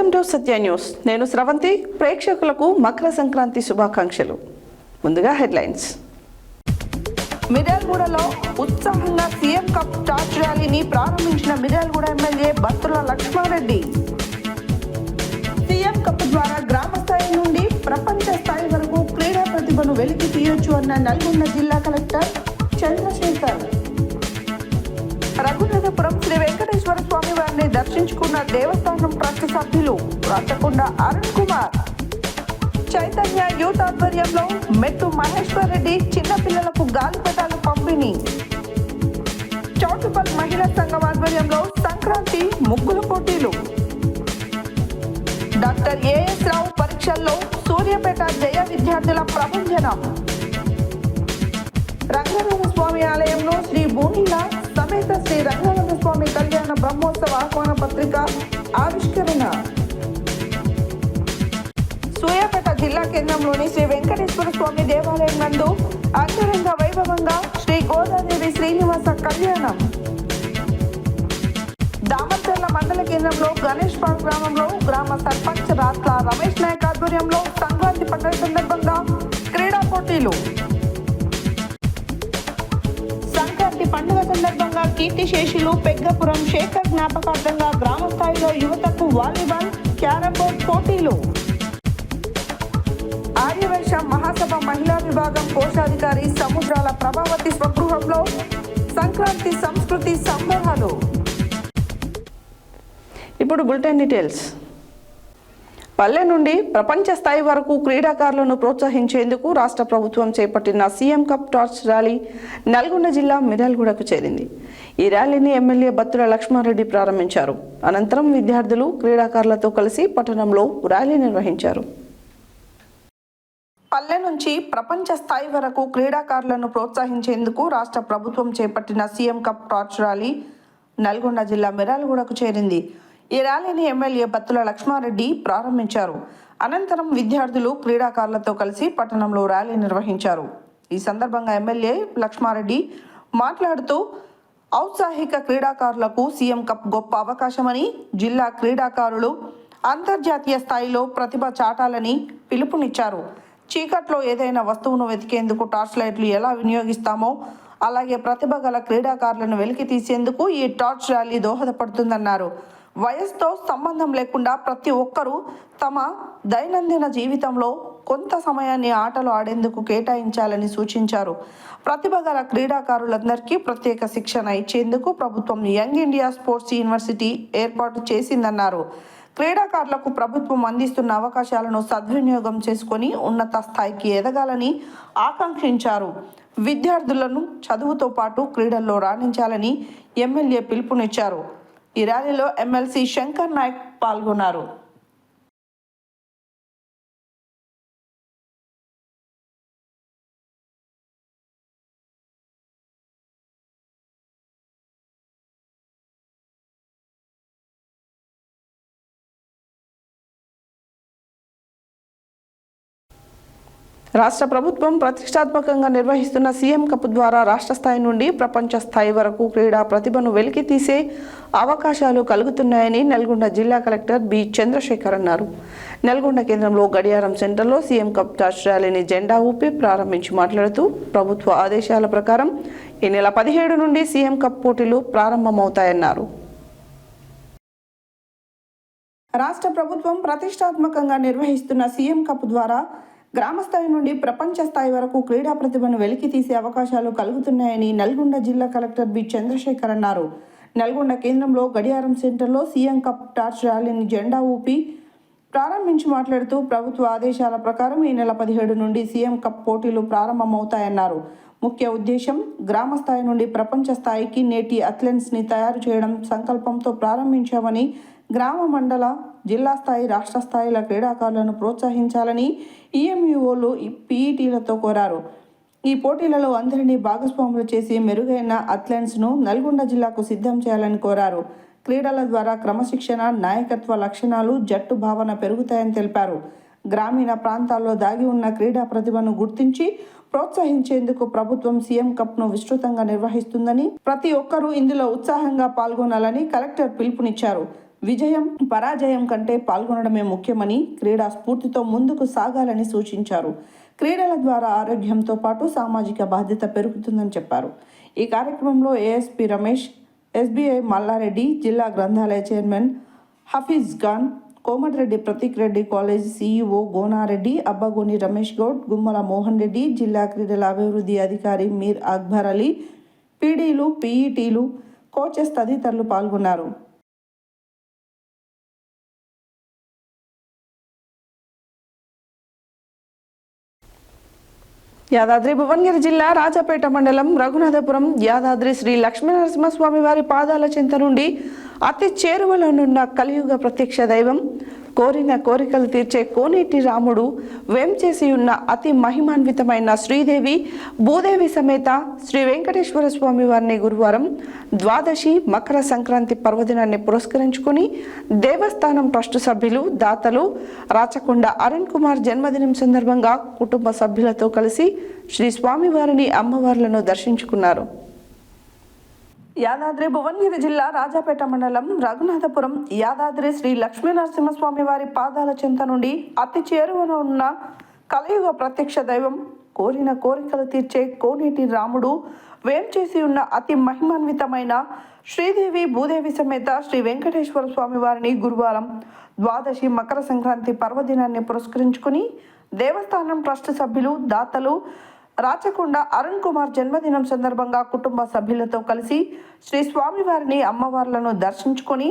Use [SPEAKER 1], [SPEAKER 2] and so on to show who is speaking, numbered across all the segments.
[SPEAKER 1] Welcome to Satya news. నేను స్రవంతి. ప్రేక్షకులకు మకర సంక్రాంతి శుభాకాంక్షలు. ముందుగా హెడ్లైన్స్. మిర్యాలగూడలో ఉత్సాహంగా సీఎం కప్ టార్చ్ ర్యాలీని ప్రారంభించిన Miryalaguda MLA Battula Lakshmareddy. CM cup ద్వారా గ్రామ స్థాయి నుండి ప్రపంచ స్థాయి వరకు క్రీడా ప్రతిభను వెలికి తీయొచ్చు అన్న నల్గొండ జిల్లా కలెక్టర్ చంద్రశేఖర్. రఘునాథపురం శ్రీ వెంకటేశ్వర స్వామి వారిని దర్శించుకున్న దేవస్థానం ట్రస్ట్ సభ్యులు రాచకొండ అరుణ్ కుమార్. చైతన్య యూత్ ఆధ్వర్యంలో మెట్టు మహేశ్వర్ రెడ్డి చిన్నపిల్లలకు గాలిపటాలు పంపిణీ. చౌటుపల్ మహిళా సంఘం ఆధ్వర్యంలో సంక్రాంతి ముగ్గుల పోటీలు. డాక్టర్ ఏఎస్ రావు పరీక్షల్లో సూర్యాపేట జయ విద్యార్థుల ప్రభంజనం. రంగనాథ స్వామి ఆలయంలో శ్రీ భూమిల సమేత శ్రీ రంగనాథ స్వామి కళ్యాణ బ్రహ్మోత్సవ ఆహ్వాన పత్రిక ఆవిష్కరణ. సూర్యాపేట జిల్లా కేంద్రంలోని శ్రీ వెంకటేశ్వర స్వామి దేవాలయం నందు అంగరంగ వైభవంగా శ్రీ గోదాదేవి శ్రీనివాస కళ్యాణం. దామర్చర్ల మండల కేంద్రంలో గణేష్ పార్క్ గ్రామంలో గ్రామ సర్పంచ్ రాట్ల రమేష్ నాయక్ ఆధ్వర్యంలో సంక్రాంతి పండుగ సందర్భంగా క్రీడా పోటీలు. పండుగ సందర్భంగా కీర్తిశేషులు పెగ్గపురం శేఖర్ జ్ఞాపకార్థంగా గ్రామ స్థాయిలో యువతకు వాలీబాల్, క్యారమ్ బోర్డ్ పోటీలు. ఆర్యవైశ్య మహాసభ మహిళా విభాగం కోశాధికారి సముద్రాల ప్రభావతి స్వగృహంలో సంక్రాంతి సంస్కృతి సంబరాలు. ఇప్పుడు బులెటిన్ డీటెయిల్స్. పల్లె నుండి ప్రపంచ స్థాయి వరకు క్రీడాకారులను ప్రోత్సహించేందుకు రాష్ట్ర ప్రభుత్వం చేపట్టిన CM cup torch rally Nalgonda జిల్లా మిర్యాలగూడకు చేరింది. ఈ ర్యాలీని ఎమ్మెల్యే బత్తుల లక్ష్మారెడ్డి ప్రారంభించారు. అనంతరం విద్యార్థులు క్రీడాకారులతో కలిసి పట్టణంలో ర్యాలీ నిర్వహించారు. పల్లె నుంచి ప్రపంచ స్థాయి వరకు క్రీడాకారులను ప్రోత్సహించేందుకు రాష్ట్ర ప్రభుత్వం చేపట్టిన CM cup torch rally Nalgonda జిల్లా మిర్యాలగూడకు చేరింది. ఈ ర్యాలీని ఎమ్మెల్యే బత్తుల లక్ష్మారెడ్డి ప్రారంభించారు. అనంతరం విద్యార్థులు క్రీడాకారులతో కలిసి పట్టణంలో ర్యాలీ నిర్వహించారు. ఈ సందర్భంగా ఎమ్మెల్యే లక్ష్మారెడ్డి మాట్లాడుతూ ఔత్సాహిక క్రీడాకారులకు సీఎం కప్ గొప్ప అవకాశమని, జిల్లా క్రీడాకారులు అంతర్జాతీయ స్థాయిలో ప్రతిభ చాటాలని పిలుపునిచ్చారు. చీకట్లో ఏదైనా వస్తువును వెతికేందుకు టార్చ్ లైట్లు ఎలా వినియోగిస్తామో అలాగే ప్రతిభ గల క్రీడాకారులను వెలికి తీసేందుకు ఈ టార్చ్ ర్యాలీ దోహదపడుతుందన్నారు. వయసుతో సంబంధం లేకుండా ప్రతి ఒక్కరూ తమ దైనందిన జీవితంలో కొంత సమయాన్ని ఆటలు ఆడేందుకు కేటాయించాలని సూచించారు. ప్రతిభ గల క్రీడాకారులందరికీ ప్రత్యేక శిక్షణ ఇచ్చేందుకు ప్రభుత్వం యంగ్ ఇండియా స్పోర్ట్స్ యూనివర్సిటీ ఏర్పాటు చేసిందన్నారు. క్రీడాకారులకు ప్రభుత్వం అందిస్తున్న అవకాశాలను సద్వినియోగం చేసుకొని ఉన్నత స్థాయికి ఎదగాలని ఆకాంక్షించారు. విద్యార్థులను చదువుతో పాటు క్రీడల్లో రాణించాలని ఎమ్మెల్యే పిలుపునిచ్చారు. ఈ ర్యాలీలో ఎమ్మెల్సీ శంకర్ నాయక్ పాల్గొన్నారు. రాష్ట్ర ప్రభుత్వం ప్రతిష్టాత్మకంగా నిర్వహిస్తున్న సీఎం కప్ ద్వారా రాష్ట్ర స్థాయి నుండి ప్రపంచ స్థాయి వరకు క్రీడా ప్రతిభను వెలికి తీసే అవకాశాలు కలుగుతున్నాయని నల్గొండ జిల్లా కలెక్టర్ బి చంద్రశేఖర్ అన్నారు. నల్గొండ కేంద్రంలో గడియారం సెంటర్లో సీఎం కప్ టార్చ్ ర్యాలీని జెండా ఊపి ప్రారంభించి మాట్లాడుతూ ప్రభుత్వ ఆదేశాల ప్రకారం ఈ నెల 17 నుండి సీఎం కప్ పోటీలు ప్రారంభమవుతాయన్నారు. రాష్ట్ర ప్రభుత్వం ప్రతిష్టాత్మకంగా నిర్వహిస్తున్న సీఎం కప్ ద్వారా గ్రామ స్థాయి నుండి ప్రపంచ స్థాయి వరకు క్రీడా ప్రతిభను వెలికి తీసే అవకాశాలు కలుగుతున్నాయని నల్గొండ జిల్లా కలెక్టర్ బి చంద్రశేఖర్ అన్నారు. నల్గొండ కేంద్రంలో గడియారం సెంటర్లో సీఎం కప్ టార్చ్ ర్యాలీని జెండా ఊపి ప్రారంభించి మాట్లాడుతూ ప్రభుత్వ ఆదేశాల ప్రకారం ఈ నెల 17 నుండి సీఎం కప్ పోటీలు ప్రారంభమవుతాయన్నారు. ముఖ్య ఉద్దేశం గ్రామ స్థాయి నుండి ప్రపంచ స్థాయికి నేటి అథ్లెట్స్ని తయారు చేయడం సంకల్పంతో ప్రారంభించామని, గ్రామ, మండల, జిల్లా స్థాయి, రాష్ట్ర స్థాయిల క్రీడాకారులను ప్రోత్సహించాలని ఈఎంఈఓలు, పీఈటీలతో కోరారు. ఈ పోటీలలో అందరినీ భాగస్వాములు చేసి మెరుగైన అథ్లెట్స్ను నల్గొండ జిల్లాకు సిద్ధం చేయాలని కోరారు. క్రీడల ద్వారా క్రమశిక్షణ, నాయకత్వ లక్షణాలు, జట్టు భావన పెరుగుతాయని తెలిపారు. గ్రామీణ ప్రాంతాల్లో దాగి ఉన్న క్రీడా ప్రతిభను గుర్తించి ప్రోత్సహించేందుకు ప్రభుత్వం సీఎం కప్ను విస్తృతంగా నిర్వహిస్తుందని, ప్రతి ఒక్కరూ ఇందులో ఉత్సాహంగా పాల్గొనాలని కలెక్టర్ పిలుపునిచ్చారు. విజయం పరాజయం కంటే పాల్గొనడమే ముఖ్యమని క్రీడా స్ఫూర్తితో ముందుకు సాగాలని సూచించారు. క్రీడల ద్వారా ఆరోగ్యంతో పాటు సామాజిక బాధ్యత పెరుగుతుందని చెప్పారు. ఈ కార్యక్రమంలో ఏఎస్పీ రమేష్, ఎస్బీఐ మల్లారెడ్డి, జిల్లా గ్రంథాలయ chairman Hafeez Khan, Komatireddy Prateek Reddy college CEO Gonareddy, Abbagoni Ramesh Goud, Gummala Mohan Reddy, జిల్లా క్రీడల అభివృద్ధి అధికారి మీర్ అక్బర్ అలీ, పీడీలు, పీఈటీలు, కోచెస్ తదితరులు పాల్గొన్నారు. యాదాద్రి భువనగిరి జిల్లా రాజపేట మండలం రఘునాథపురం యాదాద్రి శ్రీ లక్ష్మీనరసింహస్వామి వారి పాదాల చెంత నుండి అతి చేరువలోనున్న కలియుగ ప్రత్యక్ష దైవం, కోరిన కోరికలు తీర్చే కోనేటి రాముడు వేంచేసి ఉన్న అతి మహిమాన్వితమైన శ్రీదేవి భూదేవి సమేత శ్రీ వెంకటేశ్వర స్వామి వారిని గురువారం ద్వాదశి మకర సంక్రాంతి పర్వదినాన్ని పురస్కరించుకుని దేవస్థానం ట్రస్టు సభ్యులు, దాతలు రాచకొండ అరుణ్ కుమార్ జన్మదినం సందర్భంగా కుటుంబ సభ్యులతో కలిసి శ్రీ స్వామివారిని అమ్మవార్లను దర్శించుకున్నారు. యాదాద్రి భువనగిరి జిల్లా రాజాపేట మండలం రఘునాథపురం యాదాద్రి శ్రీ లక్ష్మీనరసింహస్వామి వారి పాదాల చెంత నుండి అతి చేరువన ఉన్న కలియుగ ప్రత్యక్ష దైవం, కోరిన కోరికలు తీర్చే కోనేటి రాముడు వేంచేసి ఉన్న అతి మహిమాన్వితమైన శ్రీదేవి భూదేవి సమేత శ్రీ వెంకటేశ్వర స్వామి వారిని గురువారం ద్వాదశి మకర సంక్రాంతి పర్వదినాన్ని పురస్కరించుకుని దేవస్థానం ట్రస్ట్ సభ్యులు, దాతలు రాచకొండ అరుణ్ కుమార్ జన్మదినం సందర్భంగా కుటుంబ సభ్యులతో కలిసి శ్రీ స్వామివారిని అమ్మవార్లను దర్శించుకొని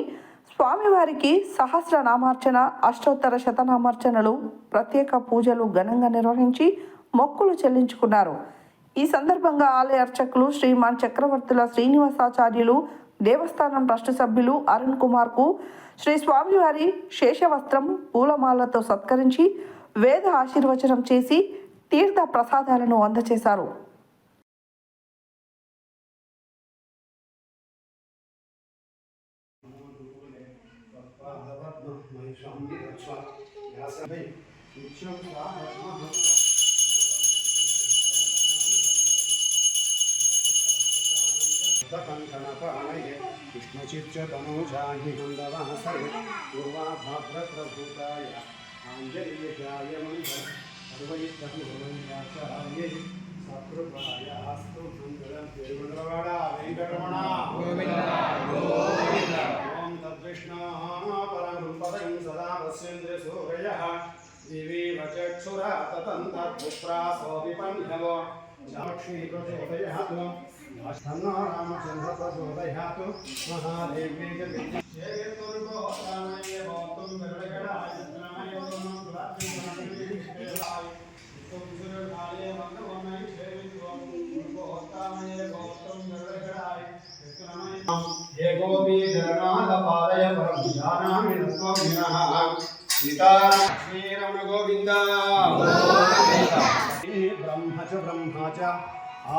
[SPEAKER 1] స్వామివారికి సహస్రనామార్చన, అష్టోత్తర శతనామార్చనలు, ప్రత్యేక పూజలు ఘనంగా నిర్వహించి మొక్కులు చెల్లించుకున్నారు. ఈ సందర్భంగా ఆలయ అర్చకులు శ్రీమాన్ చక్రవర్తుల శ్రీనివాసాచార్యులు, దేవస్థానం ట్రస్ట్ సభ్యులు అరుణ్ కుమార్కు శ్రీ స్వామివారి శేషవస్త్రం, పూలమాలతో సత్కరించి వేద ఆశీర్వచనం చేసి తీర్థ ప్రసాదాలను అందజేశారు.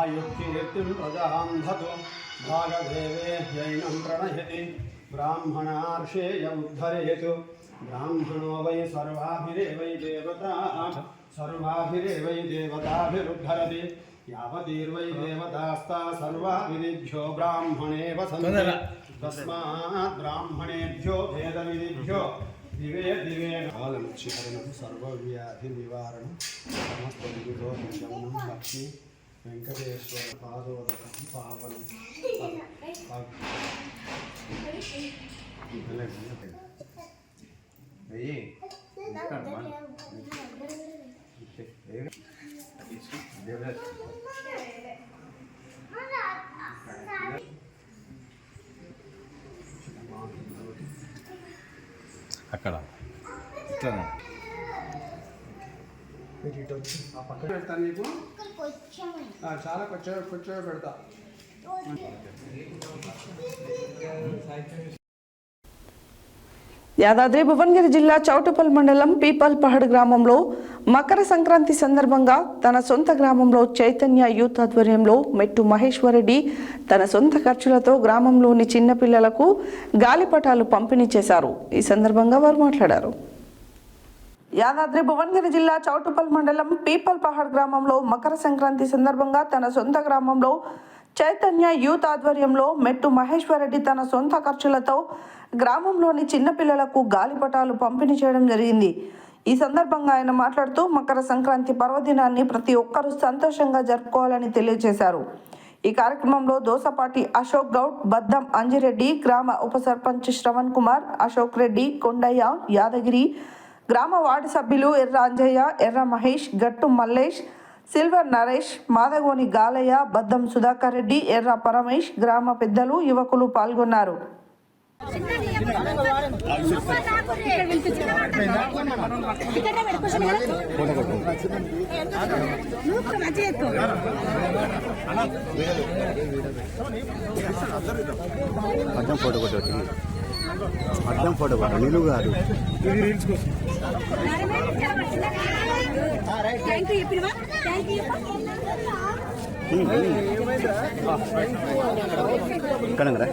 [SPEAKER 2] आयुक्तिर्तिं प्रजान्धतु भागदेवे जैनं प्रणयति ब्राह्मणार्षेयमुद्धरेतु ब्राह्मणो वै सर्वाभिरेवै देवताभिरुद्धरति यावतीर्वै देवतास्ता सर्वाभिरिभ्यो ब्राह्मणे वसन्ति तस्मात् ब्राह्मणेभ्यो भेदविधिभ्यो दिवे दिवे कालमुच्चिकरणं सर्वव्याधिनिवारणं समस्तविदोषशमनं लक्ष्मी వెంకటేశ్వర పాదోదకం పావనం
[SPEAKER 3] అక్కడ ఇట్లా
[SPEAKER 2] ఆ పక్కన పెడతాను నీకు చాలా కొంచెం పెడతా.
[SPEAKER 1] యాదాద్రి భువనగిరి జిల్లా చౌటుపల్ మండలం పీపల్పహడ్ గ్రామంలో మకర సంక్రాంతి సందర్భంగా తన సొంత గ్రామంలో చైతన్య యూత్ ఆధ్వర్యంలో మెట్టు మహేశ్వరరెడ్డి తన సొంత ఖర్చులతో గ్రామంలోని చిన్నపిల్లలకు గాలిపటాలు పంపిణీ చేశారు. ఈ సందర్భంగా వారు మాట్లాడారు. యాదాద్రి భువనగిరి జిల్లా చౌటుపల్ మండలం పీపల్పహడ్ గ్రామంలో మకర సంక్రాంతి సందర్భంగా తన సొంత గ్రామంలో చైతన్య యూత్ ఆధ్వర్యంలో మెట్టు మహేశ్వరరెడ్డి తన సొంత ఖర్చులతో గ్రామంలోని చిన్నపిల్లలకు గాలిపటాలు పంపిణీ చేయడం జరిగింది. ఈ సందర్భంగా ఆయన మాట్లాడుతూ మకర సంక్రాంతి పర్వదినాన్ని ప్రతి ఒక్కరూ సంతోషంగా జరుపుకోవాలని తెలియజేశారు. ఈ కార్యక్రమంలో దోసపాటి అశోక్ గౌడ్, బద్దం అంజిరెడ్డి, గ్రామ ఉప సర్పంచ్ శ్రవణ్ కుమార్, అశోక్ రెడ్డి, కొండయ్య, యాదగిరి, గ్రామ వార్డు సభ్యులు ఎర్ర అంజయ్య, ఎర్ర మహేష్, గట్టు మల్లేష్, సిల్వర్ నరేష్, మాదగోని గాలయ్య, బద్దం సుధాకర్ రెడ్డి, ఎర్ర పరమేష్, గ్రామ పెద్దలు, యువకులు పాల్గొన్నారు.
[SPEAKER 3] అడ్డం ఫోటో కొట్టి అడ్డం ఫోటో నిలువు కాదు కనంగరా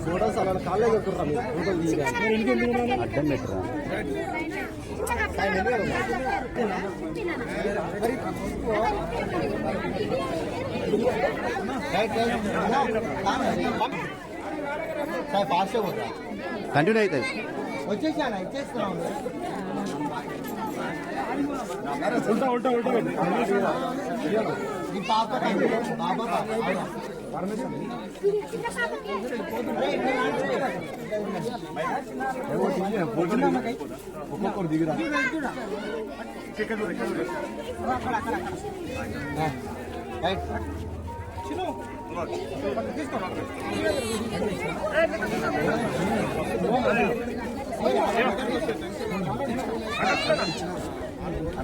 [SPEAKER 2] ఫోటోస్ అలా కాలేజ్
[SPEAKER 3] అడ్డం పెట్టరా కంటిన్యూ అవుతుంది
[SPEAKER 2] వచ్చేసాను ఇచ్చేస్తున్నాం. ఒక్కొక్కరు దిగురా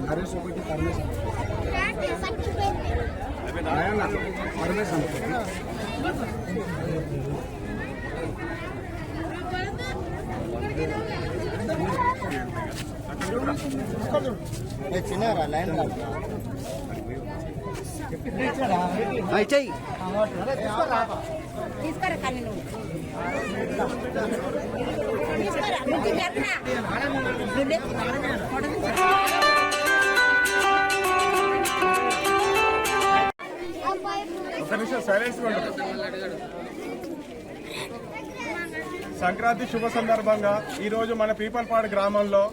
[SPEAKER 2] నరేష్ ఒకటి పరమేశ్వర చిన్నరా లైన్
[SPEAKER 3] ఇచ్చాయి
[SPEAKER 4] తీసుకురా కానీ నువ్వు
[SPEAKER 5] సంక్రాంతి శుభ సందర్భంగా ఈరోజు మన పీపల్పాడు గ్రామంలో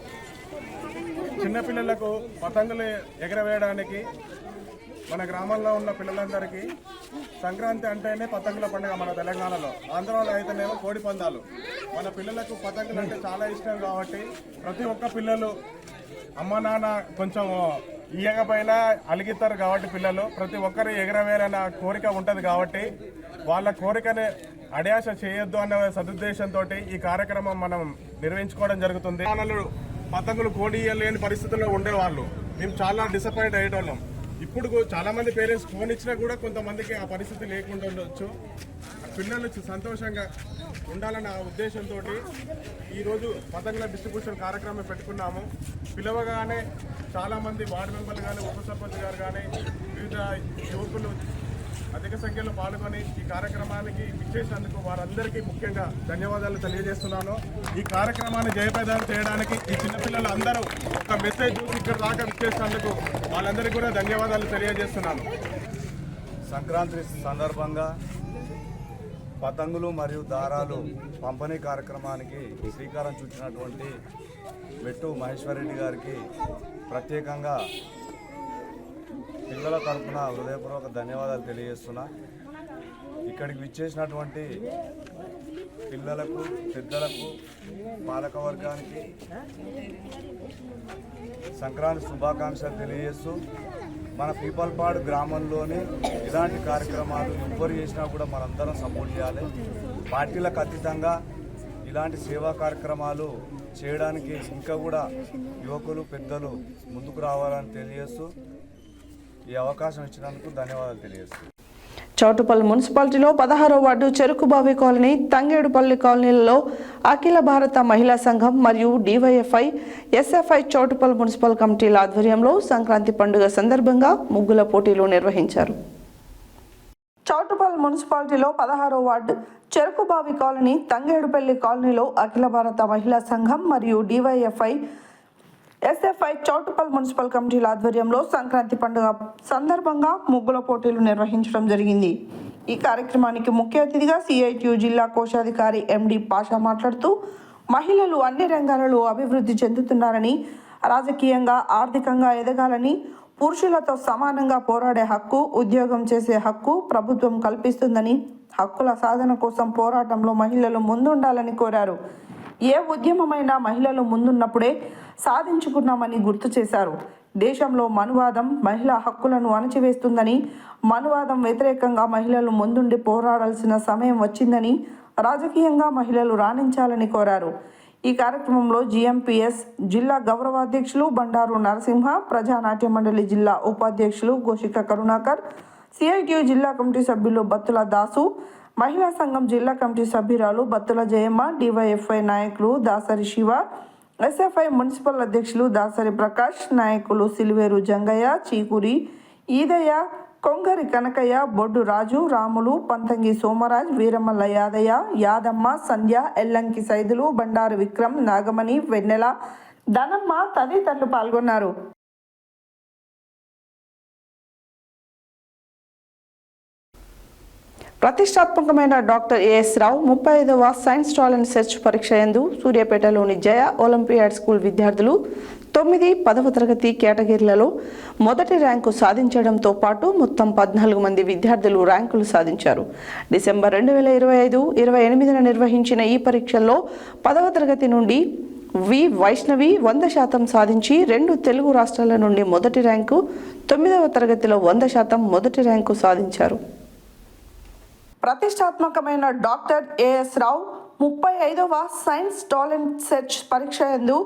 [SPEAKER 5] చిన్నపిల్లలకు పతంగులు ఎగరవేయడానికి మన గ్రామంలో ఉన్న పిల్లలందరికీ సంక్రాంతి అంటేనే పతంగుల పండుగ మన తెలంగాణలో. ఆంధ్రాలో అయితేనేమో కోడి పందాలు. మన పిల్లలకు పతంగులు అంటే చాలా ఇష్టం కాబట్టి ప్రతి ఒక్క పిల్లలు అమ్మ నాన్న కొంచెం ఇయ్యకపోయినా అలిగిస్తారు కాబట్టి పిల్లలు ప్రతి ఒక్కరు ఎగరవేయాలన్న కోరిక ఉంటుంది కాబట్టి వాళ్ళ కోరికని అడ్యాస చేయొద్దు అన్న సదుద్దేశంతో ఈ కార్యక్రమం మనం నిర్వహించుకోవడం జరుగుతుంది. వాళ్ళు పతంగులు కోడి ఇయ్యలేని పరిస్థితుల్లో ఉండేవాళ్ళు. మేము చాలా డిసప్పాయింట్ అయ్యేటోళ్ళం. ఇప్పుడు చాలా మంది పేరెంట్స్ ఫోన్ ఇచ్చినా కూడా కొంతమందికి ఆ పరిస్థితి లేకుండా ఉండొచ్చు. పిల్లలు సంతోషంగా ఉండాలన్న ఉద్దేశంతో ఈరోజు పతంగుల డిస్ట్రిబ్యూషన్ కార్యక్రమం పెట్టుకున్నాము. పిలవగానే చాలామంది వార్డు మెంబర్లు కానీ ఉప సర్పంచ్ గారు కానీ వివిధ యువకులు అధిక సంఖ్యలో పాల్గొని ఈ కార్యక్రమానికి విచ్చేసినందుకు వారందరికీ ముఖ్యంగా ధన్యవాదాలు తెలియజేస్తున్నాను. ఈ కార్యక్రమాన్ని జయప్రదం చేయడానికి ఈ చిన్నపిల్లలు అందరూ ఒక మెసేజ్ ఇక్కడ దాకా విచ్చేసినందుకు వాళ్ళందరికీ కూడా ధన్యవాదాలు తెలియజేస్తున్నాను.
[SPEAKER 6] సంక్రాంతి సందర్భంగా పతంగులు మరియు దారాలు పంపిణీ కార్యక్రమానికి శ్రీకారం చుట్టినటువంటి మెట్టు మహేశ్వరరెడ్డి గారికి ప్రత్యేకంగా పిల్లల తరఫున హృదయపూర్వక ధన్యవాదాలు తెలియజేస్తున్నా. ఇక్కడికి విచ్చేసినటువంటి పిల్లలకు, పెద్దలకు, పాలక వర్గానికి సంక్రాంతి శుభాకాంక్షలు తెలియజేస్తూ మన పీపల్పాడు గ్రామంలోని ఇలాంటి కార్యక్రమాలు ఎవ్వరు చేసినా కూడా మనందరం సపోర్ట్ చేయాలి. పార్టీలకు అతీతంగా ఇలాంటి సేవా కార్యక్రమాలు చేయడానికి ఇంకా కూడా యువకులు, పెద్దలు ముందుకు రావాలని తెలియజేస్తూ ఈ అవకాశం ఇచ్చినందుకు ధన్యవాదాలు తెలియజేస్తున్నాను.
[SPEAKER 1] చౌటుపల్లి మున్సిపాలిటీలో 16వ వార్డు చెరుకుబావి కాలనీ, తంగేడుపల్లి కాలనీలలో అఖిల భారత మహిళా సంఘం మరియు డివైఎఫ్ఐ, ఎస్ఎఫ్ఐ చౌటుపల్లి మున్సిపల్ కమిటీల ఆధ్వర్యంలో సంక్రాంతి పండుగ సందర్భంగా ముగ్గుల పోటీలు నిర్వహించారు. చౌటుపల్ మున్సిపాలిటీలో 16వ వార్డు చెరుకుబావి కాలనీ, తంగేడుపల్లి కాలనీలో అఖిల భారత మహిళా సంఘం మరియు డివైఎఫ్ఐ ఎస్ఎఫ్ఐ చౌటుపల్ మున్సిపల్ కమిటీల ఆధ్వర్యంలో సంక్రాంతి పండుగ సందర్భంగా ముగ్గుల పోటీలు నిర్వహించడం జరిగింది. ఈ కార్యక్రమానికి ముఖ్య అతిథిగా సిఐటియు జిల్లా కోశాధికారి ఎండి పాషా మాట్లాడుతూ మహిళలు అన్ని రంగాలలో అభివృద్ధి చెందుతున్నారని, రాజకీయంగా ఆర్థికంగా ఎదగాలని, పురుషులతో సమానంగా పోరాడే హక్కు, ఉద్యోగం చేసే హక్కు ప్రభుత్వం కల్పిస్తుందని, హక్కుల సాధన కోసం పోరాటంలో మహిళలు ముందుండాలని కోరారు. ఏ ఉద్యమమైనా మహిళలు ముందున్నప్పుడే సాధించుకున్నామని గుర్తు చేశారు. దేశంలో మనువాదం మహిళా హక్కులను అణచివేస్తుందని, మనువాదం వ్యతిరేకంగా మహిళలు ముందుండి పోరాడాల్సిన సమయం వచ్చిందని, రాజకీయంగా మహిళలు రాణించాలని కోరారు. ఈ కార్యక్రమంలో జిఎంపిఎస్ జిల్లా గౌరవాధ్యక్షులు బండారు నరసింహ, ప్రజానాట్య మండలి జిల్లా ఉపాధ్యక్షులు గోషిక కరుణాకర్, సిఐటియు జిల్లా కమిటీ సభ్యులు బత్తుల దాసు, మహిళా సంఘం జిల్లా కమిటీ సభ్యురాలు బత్తుల జయమ్మ, డివైఎఫ్ఐ నాయకులు దాసరి శివ, ఎస్ఎఫ్ఐ మున్సిపల్ అధ్యక్షులు దాసరి ప్రకాష్, నాయకులు సిలివేరు జంగయ్య, చీకూరి ఈదయ్య, కొంగరి కనకయ్య, బొడ్డు రాజు, రాములు, పంతంగి సోమరాజ్, వీరమల్ల యాదయ్య, యాదమ్మ, సంధ్య, ఎల్లంకి సైదులు, బండారు విక్రమ్, నాగమణి, వెన్నెల, ధనమ్మ తదితరులు పాల్గొన్నారు. ప్రతిష్టాత్మకమైన డాక్టర్ ఏఎస్ రావు 35వ సైన్స్ టాలెంట్ సెర్చ్ పరీక్ష యందు సూర్యాపేటలోని జయ ఒలింపియాడ్ స్కూల్ విద్యార్థులు 9, 10వ తరగతి కేటగిరీలలో మొదటి ర్యాంకు సాధించడంతో పాటు మొత్తం 14 మంది విద్యార్థులు ర్యాంకులు సాధించారు. డిసెంబర్ 2025, 28న నిర్వహించిన ఈ పరీక్షల్లో 10వ తరగతి నుండి వి వైష్ణవి 100% సాధించి 2 తెలుగు రాష్ట్రాల నుండి మొదటి ర్యాంకు, 9వ తరగతిలో 100% మొదటి ర్యాంకు సాధించారు. ప్రతిష్టాత్మకమైన డాక్టర్ ఏఎస్ రావు 35వ సైన్స్ టాలెంట్ సెర్చ్ పరీక్ష యందు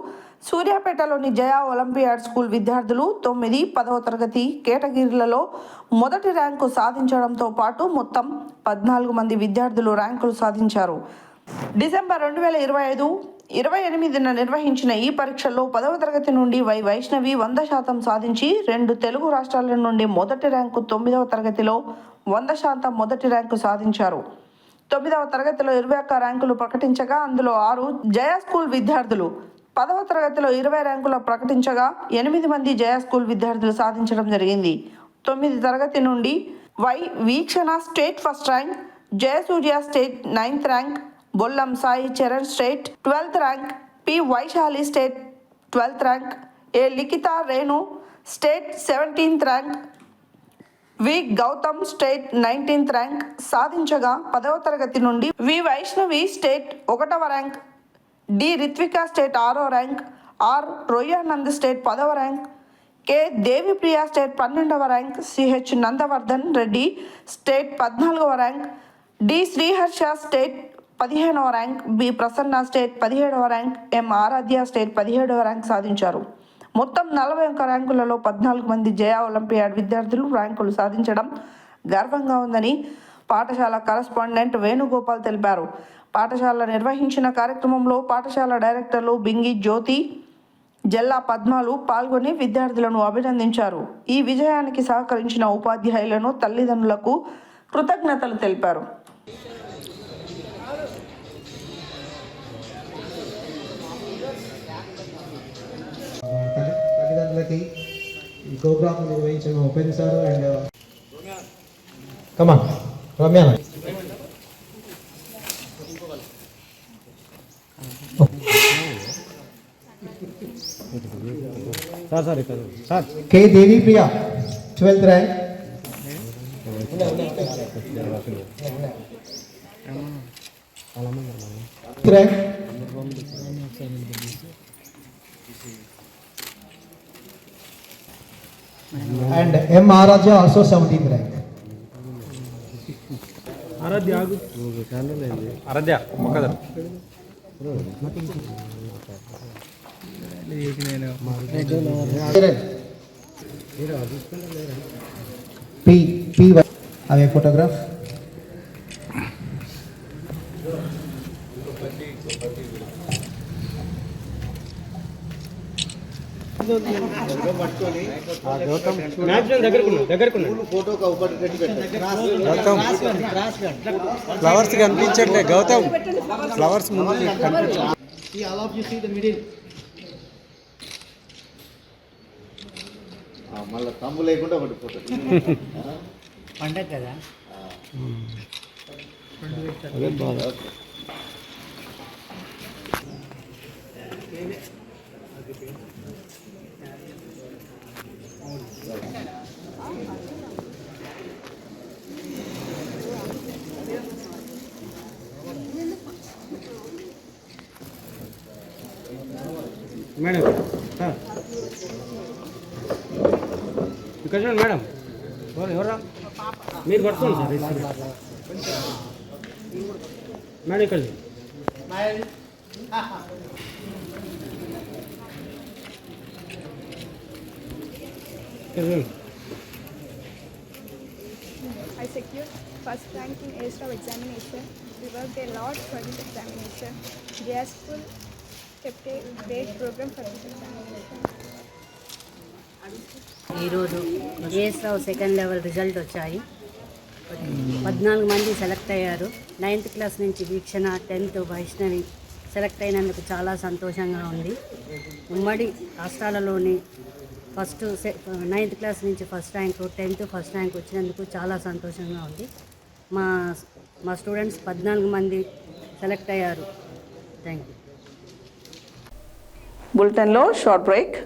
[SPEAKER 1] సూర్యాపేటలోని జయ ఒలింపియాడ్ స్కూల్ విద్యార్థులు 9, 10వ తరగతి కేటగిరీలలో మొదటి ర్యాంకు సాధించడంతో పాటు మొత్తం 14 మంది విద్యార్థులు ర్యాంకులు సాధించారు. డిసెంబర్ 2025, 28న నిర్వహించిన ఈ పరీక్షల్లో 10వ తరగతి నుండి వైష్ణవి 100% సాధించి 2 తెలుగు రాష్ట్రాల నుండి మొదటి ర్యాంకు, 9వ తరగతిలో 100% మొదటి ర్యాంకు సాధించారు. 9వ తరగతిలో 21 ర్యాంకులు ప్రకటించగా అందులో 6 జయ స్కూల్ విద్యార్థులు, 10వ తరగతిలో 20 ర్యాంకులు ప్రకటించగా 8 మంది జయ స్కూల్ విద్యార్థులు సాధించడం జరిగింది. 9వ తరగతి నుండి Veekshana state first rank, Jayasurya state 9th rank, Bollam Sai Charan state 12th rank, P Vaishali state 12th rank, A Likhitha Renu state 17th rank, V Gautam state 19th rank సాధించగా 10వ తరగతి నుండి వి వైష్ణవి స్టేట్ 1వ ర్యాంక్, డి రిత్విక స్టేట్ 6వ ర్యాంక్, ఆర్ రొయ్యానంద్ స్టేట్ 10వ ర్యాంక్, కె దేవిప్రియ స్టేట్ 12వ rank, CH Nandavardhan Reddy state 14వ rank, D Sriharsha state 15వ rank, B Prasanna state 17వ rank, ఎం ఆరాధ్య స్టేట్ 17వ ర్యాంక్ సాధించారు. మొత్తం 41 ర్యాంకులలో 14 మంది జయ ఒలింపియాడ్ విద్యార్థులు ర్యాంకులు సాధించడం గర్వంగా ఉందని పాఠశాల కరస్పాండెంట్ వేణుగోపాల్ తెలిపారు. పాఠశాల నిర్వహించిన కార్యక్రమంలో పాఠశాల డైరెక్టర్లు బింగి జ్యోతి, జల్లా పద్మాలు పాల్గొని విద్యార్థులను అభినందించారు. ఈ విజయానికి సహకరించిన ఉపాధ్యాయులను, తల్లిదండ్రులకు కృతజ్ఞతలు తెలిపారు.
[SPEAKER 4] తల్లిదండ్రులకి ఈ ప్రోగ్రామ్ నిర్వహించిన ఉపేంద్ర సార్ అండ్ కమాన్ Ramya sir K Devipriya 12th rank, rank and M Aradhya also 17th rank.
[SPEAKER 7] Aradhya మొక్కదర్
[SPEAKER 4] P have a photograph.
[SPEAKER 2] ఫోటోకి ఒకటి కట్టి పెట్టారు.
[SPEAKER 3] గౌతమ్ ఫ్లవర్స్ కనిపించట్లే గౌతమ్ ఫ్లవర్స్ ముందు కనిపించట్లే.
[SPEAKER 4] All of you see the middle.
[SPEAKER 2] మళ్ళీ తమ్ము లేకుండా ఒకటి ఫోటో.
[SPEAKER 7] పండగ కదా.
[SPEAKER 3] అదే బాగా
[SPEAKER 8] మేడం ఇక్కడ చూడండి మేడం ఎవరా మీరు పడుతుంది సార్ మేడం ఇక్కడ
[SPEAKER 9] I secured first rank in A-Star examination. We worked a lot for this examination. JS School kept a great program for this examination.
[SPEAKER 7] ఈరోజు ఏఎస్రావు సెకండ్ లెవెల్ రిజల్ట్ వచ్చాయి. 14 మంది సెలెక్ట్ అయ్యారు. 9th క్లాస్ నుంచి వీక్షణ, 10th Vaishnavi select అయినందుకు చాలా సంతోషంగా ఉంది. ఉమ్మడి రాష్ట్రాలలోని ఫస్ట్ 9th క్లాస్ నుంచి first rank, 10th first rank వచ్చినందుకు చాలా సంతోషంగా ఉంది. మా స్టూడెంట్స్ 14 మంది సెలెక్ట్ అయ్యారు. Thank you.
[SPEAKER 1] బులెటిన్లో short break.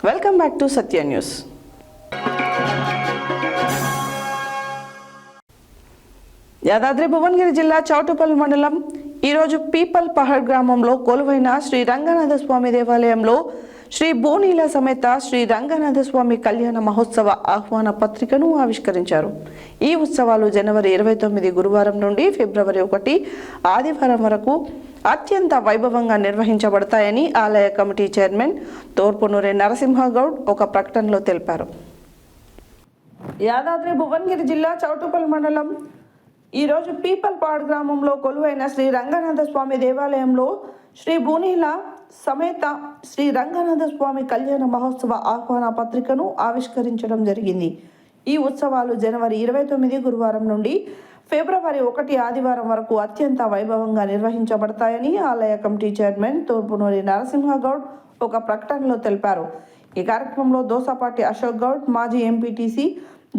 [SPEAKER 1] Welcome back to Satya news. Yadadri Bhuvanagiri జిల్లా చౌటుపల్లి మండలం ఈరోజు పీపల్ పహడ్ గ్రామంలో కొలువైన శ్రీ రంగనాథ స్వామి దేవాలయంలో శ్రీ బోనీల సమేత శ్రీ రంగనాథ స్వామి కళ్యాణ మహోత్సవ ఆహ్వాన పత్రికను ఆవిష్కరించారు. ఈ ఉత్సవాలు జనవరి 29 గురువారం నుండి ఫిబ్రవరి 1 ఆదివారం వరకు అత్యంత వైభవంగా నిర్వహించబడతాయని ఆలయ కమిటీ చైర్మన్ తోర్పునూరి నరసింహగౌడ్ ఒక ప్రకటనలో తెలిపారు. యాదాద్రి భువనగిరి జిల్లా చౌటుపల్లి మండలం ఈరోజు పీపల్పాడ్ గ్రామంలో కొలువైన శ్రీ రంగనాథ స్వామి దేవాలయంలో శ్రీ బూనీల సమేత శ్రీ రంగనాథ స్వామి కళ్యాణ మహోత్సవ ఆహ్వాన పత్రికను ఆవిష్కరించడం జరిగింది. ఈ ఉత్సవాలు జనవరి 29 గురువారం నుండి ఫిబ్రవరి 1 ఆదివారం వరకు అత్యంత వైభవంగా నిర్వహించబడతాయని ఆలయ కమిటీ చైర్మన్ తోర్పునూరి నరసింహగౌడ్ ఒక ప్రకటనలో తెలిపారు. ఈ కార్యక్రమంలో దోసపాటి అశోక్ గౌడ్, మాజీ ఎంపీటీసీ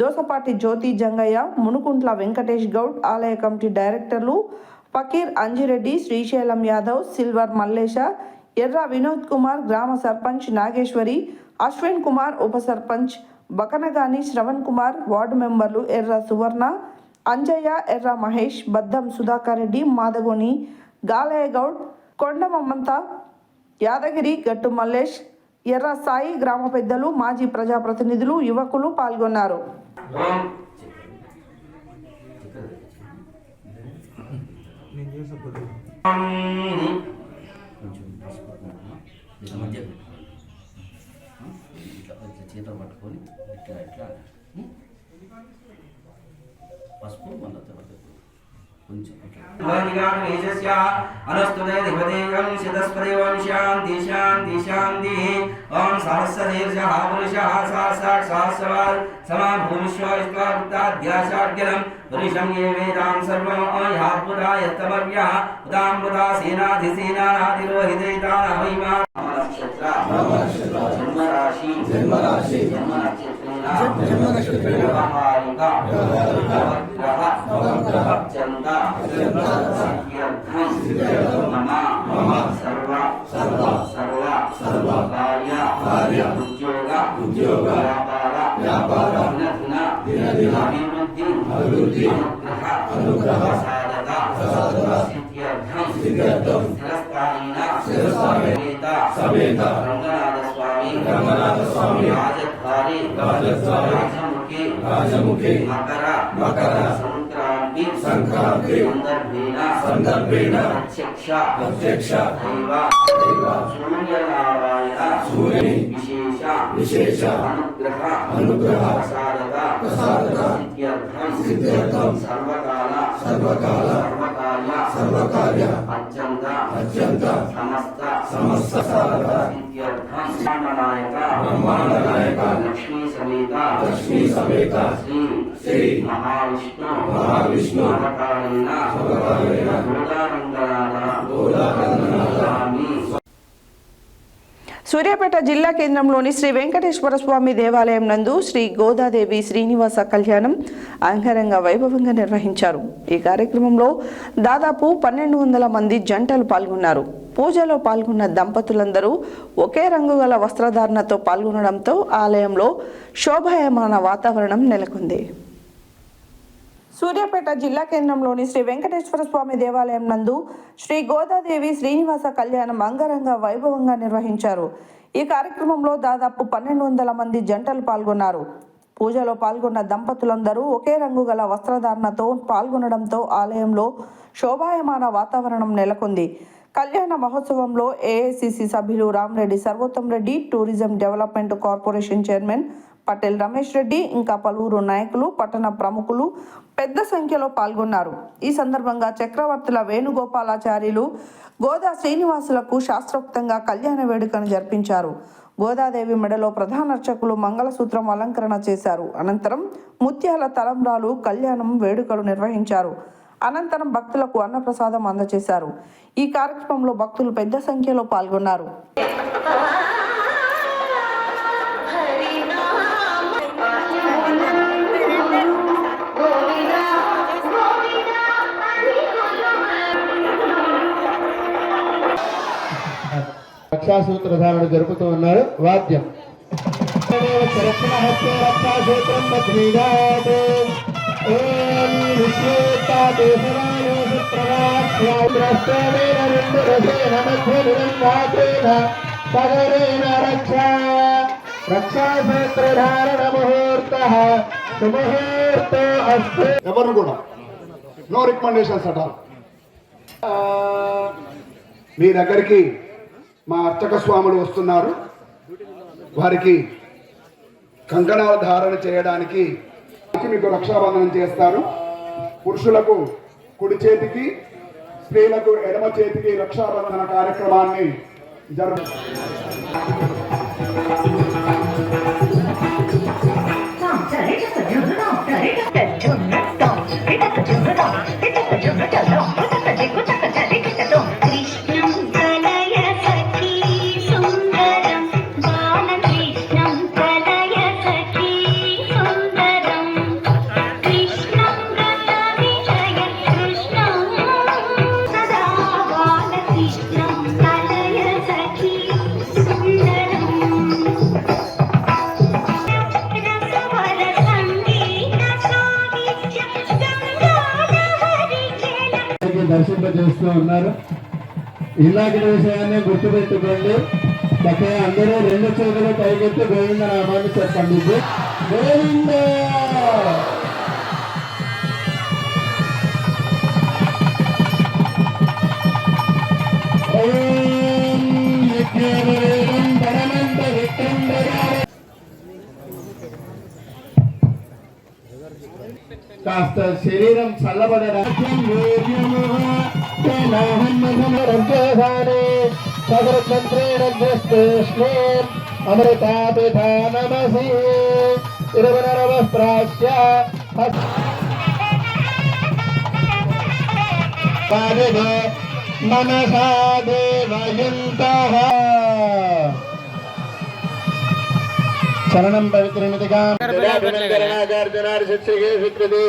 [SPEAKER 1] దోసపాటి జ్యోతి జంగయ్య, మునుకుంట్ల వెంకటేష్ గౌడ్, ఆలయ కమిటీ డైరెక్టర్లు ఫకీర్ అంజిరెడ్డి, శ్రీశైలం యాదవ్, సిల్వర్ మల్లేశ, ఎర్ర వినోద్ కుమార్, గ్రామ సర్పంచ్ నాగేశ్వరి, అశ్విన్ కుమార్, ఉప సర్పంచ్ బకనగాని శ్రవణ్ కుమార్, వార్డు మెంబర్లు ఎర్ర సువర్ణ, అంజయ్య, ఎర్ర మహేష్, బద్దం సుధాకర్ రెడ్డి, మాదగోని గాలయ్య గౌడ్, కొండ మమ్మంత, యాదగిరి, గట్టు మల్లేష్, ఎర్ర సాయి, గ్రామ పెద్దలు, మాజీ ప్రజాప్రతినిధులు, యువకులు పాల్గొన్నారు.
[SPEAKER 10] చేతులు పట్టుకొని ఇట్లా పసుపు మళ్ళీ కొంచెం
[SPEAKER 11] ఓం సహస్రశీర్షః పురుషః సహస్రాక్ష సమాభూమిశ్వరిష్టాధ్యాసాగ్రం పురుషం ఏ వేదాం సర్వం అయాత్పురాయ తమవ్యః ఉదామృతా సేనాధిసేనానాదిరోహితైతానమైమా జన్మరాశి జన్మ నక్షత్రేణ ఉద్యోగ వ్యాపార అభివృద్ధి అనుగ్రహ సిద్ధ్యర్థం సమేత రంగనాథ స్వామి రాజముఖి మకర సంక్రాంతి సందర్భేణ ప్రత్యక్ష దైవ సూర్యని విశేష అనుగ్రహ ప్రసాదక సిద్ధ్యర్థం సర్వకార్య అత్యంత సమస్త బ్రహ్మాండ నాయక లక్ష్మీ సమేత శ్రీ మహావిష్ణు అవతారేణ స్వామి.
[SPEAKER 1] సూర్యాపేట జిల్లా కేంద్రంలోని శ్రీ వెంకటేశ్వర స్వామి దేవాలయం నందు శ్రీ గోదాదేవి శ్రీనివాస కళ్యాణం అంగరంగ వైభవంగా నిర్వహించారు. ఈ కార్యక్రమంలో దాదాపు 1200 మంది జంటలు పాల్గొన్నారు. పూజలో పాల్గొన్న దంపతులందరూ ఒకే రంగు గల వస్త్రధారణతో పాల్గొనడంతో ఆలయంలో శోభాయమాన వాతావరణం నెలకొంది. సూర్యాపేట జిల్లా కేంద్రంలోని శ్రీ వెంకటేశ్వర స్వామి దేవాలయం నందు శ్రీ గోదాదేవి శ్రీనివాస కళ్యాణం అంగరంగ వైభవంగా నిర్వహించారు. ఈ కార్యక్రమంలో దాదాపు 1200 మంది జంటలు పాల్గొన్నారు. పూజలో పాల్గొన్న దంపతులందరూ ఒకే రంగు గల వస్త్రధారణతో పాల్గొనడంతో ఆలయంలో శోభాయమాన వాతావరణం నెలకొంది. కళ్యాణ మహోత్సవంలో ఏఐసిసి సభ్యులు Rama Reddy Sarvottam Reddy, tourism development corporation chairman Patel Ramesh Reddy, ఇంకా పలువురు నాయకులు, పట్టణ ప్రముఖులు పెద్ద సంఖ్యలో పాల్గొన్నారు. ఈ సందర్భంగా చక్రవర్తుల వేణుగోపాలాచార్యులు గోదా శ్రీనివాసులకు శాస్త్రోక్తంగా కళ్యాణ వేడుకను జరిపించారు. గోదాదేవి మెడలో ప్రధాన అర్చకులు మంగళసూత్రం అలంకరణ చేశారు. అనంతరం ముత్యాల తలంబ్రాలు కళ్యాణం వేడుకలు నిర్వహించారు. అనంతరం భక్తులకు అన్నప్రసాదం అందజేశారు. ఈ కార్యక్రమంలో భక్తులు పెద్ద సంఖ్యలో పాల్గొన్నారు.
[SPEAKER 4] రక్షాసూత్రధారణ జరుపుతూ ఉన్నారు. వాద్యం రక్షాసూత్రధారణ ముహూర్త సుముహూర్త అస్తు. ఎవరు కూడా నో రికమెండేషన్స్ అట. మీ దగ్గరికి మా అర్చక స్వాములు వస్తున్నారు. వారికి కంకణాల ధారణ చేయడానికి మీకు రక్షాబంధనం చేస్తారు. పురుషులకు కుడి చేతికి, స్త్రీలకు ఎడమ చేతికి రక్షాబంధన కార్యక్రమాన్ని దర్శింపజేస్తూ ఉన్నారు. ఇలాంటి విషయాన్ని గుర్తుపెట్టుకోండి. చక్కగా అందరూ 2 చేతులు పైకెత్తి గోవింద నామాన్ని చెప్పండి. గోవింద కాస్త శరీరం చల్లబడడానికి అమృతాపిధానమసి తిరువనరవస్త్రాస్య మనసా దేవయంతః శరణం పవిత్రమితిగా శిక్షకే స్వీకృతి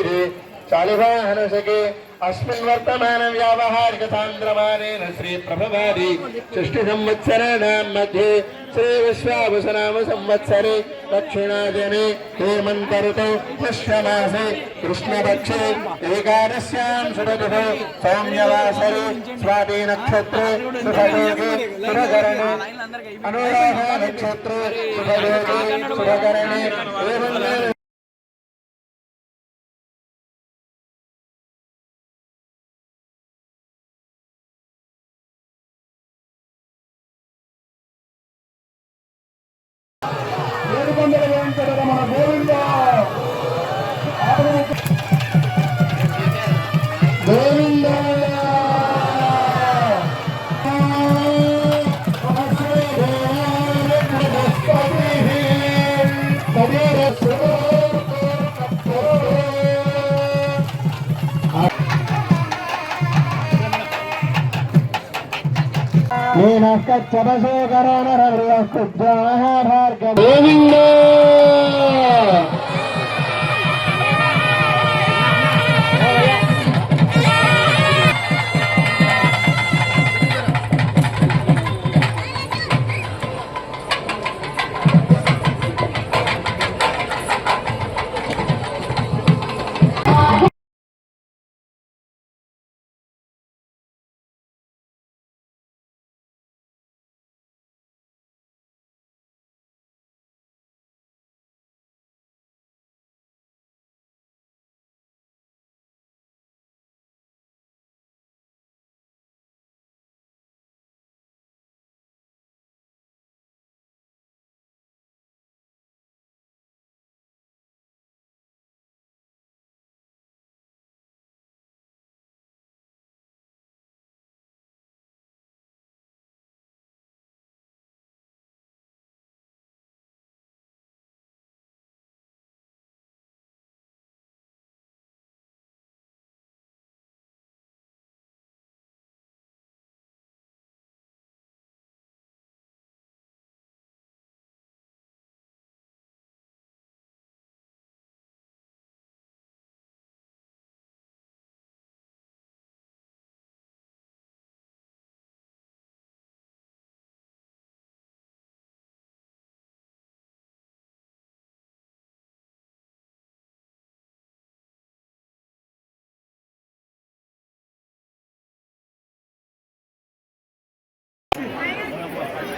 [SPEAKER 4] చాలివాహనసకే అస్మిన్ వర్తమాన వ్యావహారిక సాంద్రమానేన శ్రీ ప్రభవాది షష్ఠి సంవత్సరాణాం మధ్యే శ్రీ విశ్వావసనామ సంవత్సరే దక్షిణాజనే హేమంత ఋతౌ పుష్యమాసే కృష్ణపక్షే ఏకాదశ్యాం శుభదినే సౌమ్యవాసరే స్వాతి నక్షత్రే శుభయోగే శుభకరణే అనురాధ నక్షత్రే శుభయోగే శుభకరణే మన గోవింద గోవింద గోవింద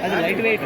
[SPEAKER 8] అది లైట్ వెయిట్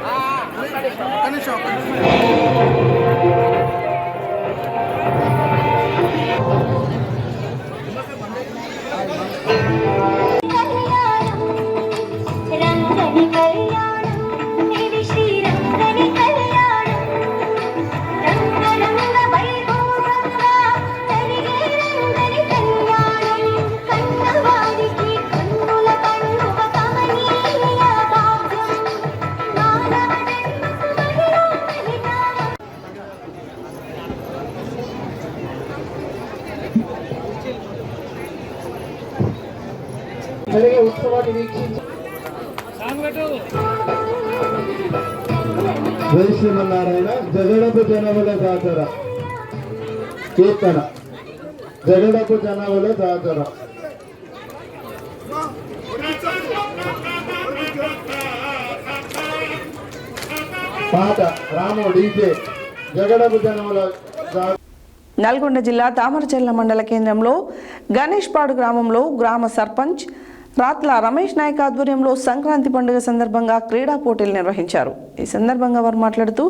[SPEAKER 4] జరిగే ఉత్సవాన్ని వీక్షించి జై శ్రీమన్నారాయణ జగడపు జనముల జాతర కీర్తన జగడపు జనముల జాతర పాట రాము డీజే జగడపు జనముల జాతర.
[SPEAKER 1] నల్గొండ జిల్లా తామరచెర్ల మండల కేంద్రంలో గణేష్పాడు గ్రామంలో గ్రామ సర్పంచ్ రాత్ల రమేష్ నాయక్ ఆధ్వర్యంలో సంక్రాంతి పండుగ సందర్భంగా క్రీడా పోటీలు నిర్వహించారు. ఈ సందర్భంగా వారు మాట్లాడుతూ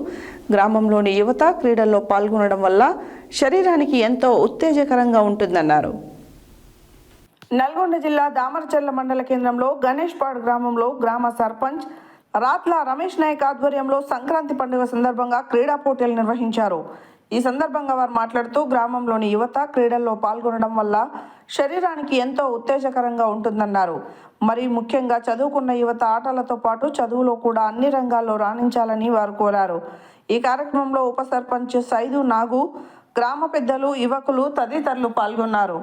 [SPEAKER 1] గ్రామంలోని యువత క్రీడల్లో పాల్గొనడం వల్ల శరీరానికి ఎంతో ఉత్తేజకరంగా ఉంటుందన్నారు. నల్గొండ జిల్లా దామరచెర్ల మండల కేంద్రంలో గణేష్పాడు గ్రామంలో గ్రామ సర్పంచ్ రాత్ల రమేష్ నాయక్ ఆధ్వర్యంలో సంక్రాంతి పండుగ సందర్భంగా క్రీడా పోటీలు నిర్వహించారు. ఈ సందర్భంగా వారు మాట్లాడుతూ గ్రామంలోని యువత క్రీడల్లో పాల్గొనడం వల్ల శరీరానికి ఎంతో ఉత్తేజకరంగా ఉంటుందన్నారు. మరి ముఖ్యంగా చదువుకున్న యువత ఆటలతో పాటు చదువులో కూడా అన్ని రంగాల్లో రాణించాలని వారు కోరారు. ఈ కార్యక్రమంలో ఉప సర్పంచ్ సైదు నాగు, గ్రామ పెద్దలు, యువకులు తదితరులు పాల్గొన్నారు.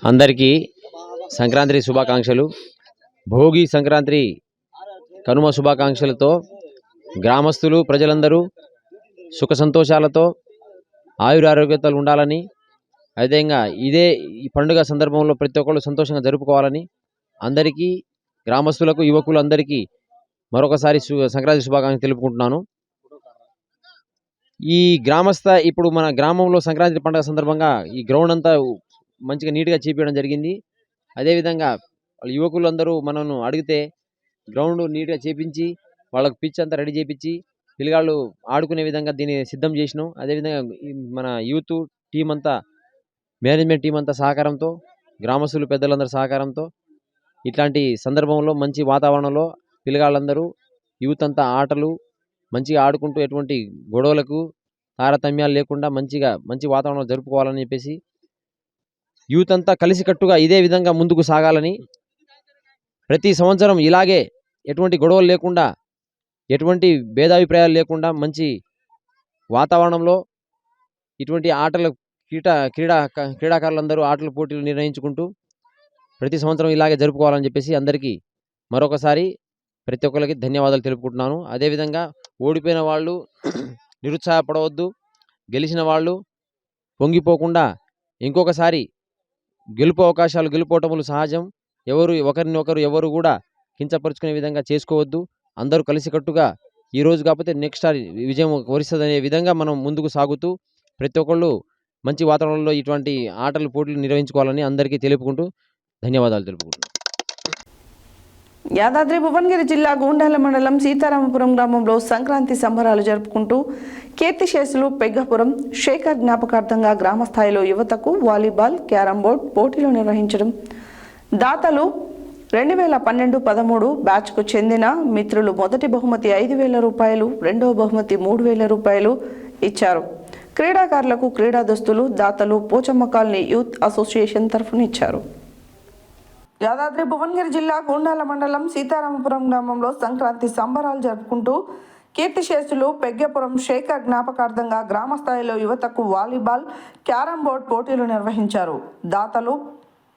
[SPEAKER 8] అందరికీ సంక్రాంతి శుభాకాంక్షలు. భోగి సంక్రాంతి కనుమ శుభాకాంక్షలతో గ్రామస్తులు ప్రజలందరూ సుఖ సంతోషాలతో ఆయురారోగ్యతలు ఉండాలని, అదేవిధంగా ఈ పండుగ సందర్భంలో ప్రతి ఒక్కళ్ళు సంతోషంగా జరుపుకోవాలని అందరికీ గ్రామస్తులకు యువకులు అందరికీ మరొకసారి సంక్రాంతి శుభాకాంక్షలు తెలుపుకుంటున్నాను. ఈ ఇప్పుడు మన గ్రామంలో సంక్రాంతి పండుగ సందర్భంగా ఈ గ్రౌండ్ అంతా మంచిగా నీట్గా చేపించడం జరిగింది. అదేవిధంగా వాళ్ళ యువకులు అందరూ మనను అడిగితే గ్రౌండ్ నీట్గా చేపించి వాళ్ళకు పిచ్ అంతా రెడీ చేపించి పిల్లగాళ్ళు ఆడుకునే విధంగా దీన్ని సిద్ధం చేసినాం. అదేవిధంగా మన యూత్ టీం అంతా, మేనేజ్మెంట్ టీం అంతా సహకారంతో, గ్రామస్తులు పెద్దలందరూ సహకారంతో ఇట్లాంటి సందర్భంలో మంచి వాతావరణంలో పిల్లగాళ్ళందరూ యూత్ అంతా ఆటలు మంచిగా ఆడుకుంటూ ఎటువంటి గొడవలకు తారతమ్యాలు లేకుండా మంచి వాతావరణంలో జరుపుకోవాలని చెప్పేసి యూత్ అంతా కలిసికట్టుగా ఇదే విధంగా ముందుకు సాగాలని, ప్రతి సంవత్సరం ఇలాగే ఎటువంటి గొడవలు లేకుండా, ఎటువంటి భేదాభిప్రాయాలు లేకుండా మంచి వాతావరణంలో ఇటువంటి ఆటలు క్రీడాకారులందరూ ఆటల పోటీలు నిర్వహించుకుంటూ ప్రతి సంవత్సరం ఇలాగే జరుపుకోవాలని చెప్పేసి అందరికీ మరొకసారి ప్రతి ఒక్కరికి ధన్యవాదాలు తెలుపుకుంటున్నాను. అదేవిధంగా ఓడిపోయిన వాళ్ళు నిరుత్సాహపడవద్దు, గెలిచిన వాళ్ళు పొంగిపోకుండా ఇంకొకసారి గెలుపోటములు సహజం. ఒకరినొకరు ఎవరు కూడా కించపరుచుకునే విధంగా చేసుకోవద్దు. అందరూ కలిసికట్టుగా ఈ రోజు కాకపోతే నెక్స్ట్ విజయం వరిస్తుందనే విధంగా మనం ముందుకు సాగుతూ ప్రతి ఒక్కళ్ళు మంచి వాతావరణంలో ఇటువంటి ఆటలు పోటీలు నిర్వహించుకోవాలని అందరికీ తెలుపుకుంటూ ధన్యవాదాలు తెలుపుకుంటున్నాను.
[SPEAKER 1] యాదాద్రి భువనగిరి జిల్లా గూండాల మండలం సీతారామపురం గ్రామంలో సంక్రాంతి సంబరాలు జరుపుకుంటూ కీర్తిశేషులు పెగ్గపురం శేఖర్ జ్ఞాపకార్థంగా గ్రామస్థాయిలో యువతకు వాలీబాల్, క్యారమ్ బోర్డ్ పోటీలు నిర్వహించడం, దాతలు 2012-13 బ్యాచ్కు చెందిన మిత్రులు మొదటి బహుమతి 5,000 రూపాయలు, రెండవ బహుమతి 3,000 రూపాయలు ఇచ్చారు. క్రీడాకారులకు క్రీడా దుస్తులు దాతలు పోచమ్మ కాలనీ యూత్ అసోసియేషన్ తరఫున ఇచ్చారు. యాదాద్రి భువనగిరి జిల్లా గూండాల మండలం సీతారామపురం గ్రామంలో సంక్రాంతి సంబరాలు జరుపుకుంటూ కీర్తిశేషులు పెగ్గపురం శేఖర్ జ్ఞాపకార్థంగా గ్రామ స్థాయిలో యువతకు వాలీబాల్, క్యారం బోర్డ్ పోటీలు నిర్వహించారు. దాతలు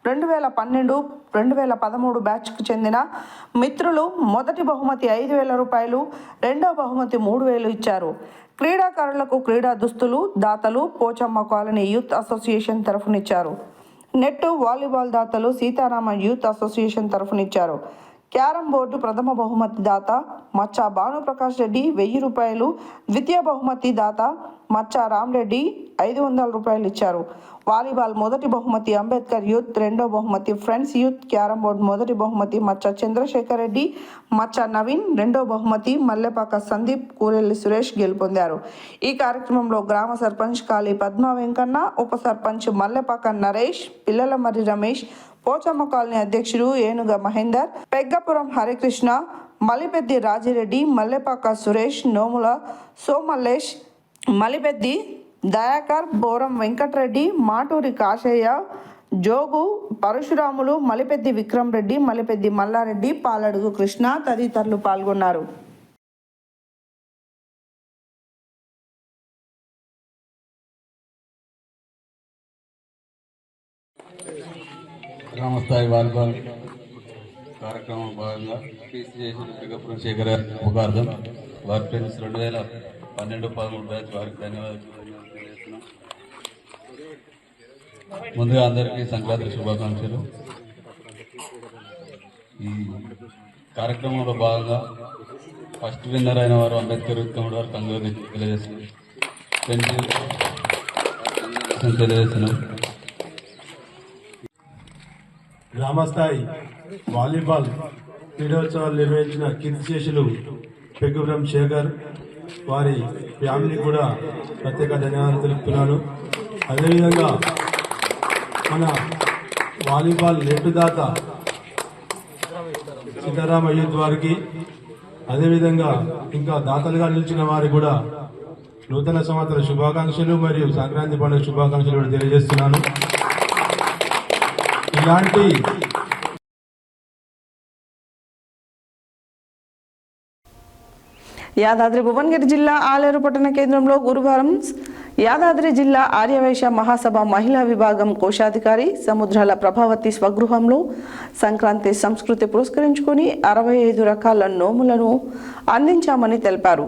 [SPEAKER 1] 2012-2013 బ్యాచ్కు చెందిన మిత్రులు మొదటి బహుమతి 5,000 రూపాయలు, రెండవ బహుమతి 3,000 ఇచ్చారు. క్రీడాకారులకు క్రీడా దుస్తులు దాతలు పోచమ్మ కాలనీ యూత్ అసోసియేషన్ తరఫునిచ్చారు. నెట్, వాలీబాల్ దాతలు సీతారామ యూత్ అసోసియేషన్ తరఫునిచ్చారు. క్యారం బోర్డు ప్రథమ బహుమతి దాత మచ్చా భానుప్రకాష్ రెడ్డి 1,000 రూపాయలు, ద్వితీయ బహుమతి దాత మచ్చా రామ్రెడ్డి 500 రూపాయలు ఇచ్చారు. వాలీబాల్ మొదటి బహుమతి అంబేద్కర్ యూత్, రెండో బహుమతి ఫ్రెండ్స్ యూత్. క్యారం బోర్డు మొదటి బహుమతి మచ్చా చంద్రశేఖర్ రెడ్డి, మచ్చా నవీన్, రెండో బహుమతి మల్లెపాక సందీప్, కూరెల్లి సురేష్ గెలుపొందారు. ఈ కార్యక్రమంలో గ్రామ సర్పంచ్ కాళీ పద్మా వెంకన్న, ఉప సర్పంచ్ మల్లెపాక నరేష్, పిల్లలమర్రి రమేష్, పోచమ్మ కాలనీ అధ్యక్షుడు ఏనుగ మహేందర్, పెగ్గపురం హరికృష్ణ, మలిపెద్ది రాజిరెడ్డి, మల్లెపాక సురేష్, నోముల సోమల్లేష్, మలిపెద్ది దయాకర్, బోరం వెంకటరెడ్డి, మాటూరి కాశయ్య, జోగు పరశురాములు, మలిపెద్ది విక్రమ్ రెడ్డి, మలిపెద్ది మల్లారెడ్డి, పాలడుగు కృష్ణ తదితరులు పాల్గొన్నారు.
[SPEAKER 4] గ్రామస్థాయి వాలీబాల్ కార్యక్రమం భాగంగా కీర్తిశేషులు పెగ్గపురం శేఖర్ జ్ఞాపకార్థం వారి ఫ్రెండ్స్ 2012-13 బ్యాచ్ వారికి ధన్యవాదాలు తెలియజేస్తున్నాం. ముందుగా అందరికీ సంక్రాంతి శుభాకాంక్షలు. ఈ కార్యక్రమంలో భాగంగా ఫస్ట్ విన్నర్ అయిన వారు అంబేద్కర్ యూత్ వారు కంగూరు తెలియజేస్తున్నాం.
[SPEAKER 12] గ్రామస్థాయి వాలీబాల్ క్రీడోత్సవాలు నిర్వహించిన కీర్తిశేషులు పెగ్గపురం శేఖర్ వారి ఫ్యామిలీ కూడా ప్రత్యేక ధన్యవాదాలు తెలుపుతున్నాను. అదేవిధంగా మన వాలీబాల్ నెట్ దాత సీతారామ యూత్ వారికి, అదేవిధంగా ఇంకా దాతలుగా నిలిచిన వారికి కూడా నూతన సంవత్సర శుభాకాంక్షలు మరియు సంక్రాంతి పండుగ శుభాకాంక్షలు కూడా తెలియజేస్తున్నాను. ఇలాంటి
[SPEAKER 1] యాదాద్రి భువనగిరి జిల్లా ఆలేరు పట్టణ కేంద్రంలో గురువారం యాదాద్రి జిల్లా ఆర్యవైశ్య మహాసభ మహిళా విభాగం కోశాధికారి సముద్రాల ప్రభావతి స్వగృహంలో సంక్రాంతి సంస్కృతి పురస్కరించుకొని 65 రకాల నోములను అందించామని తెలిపారు.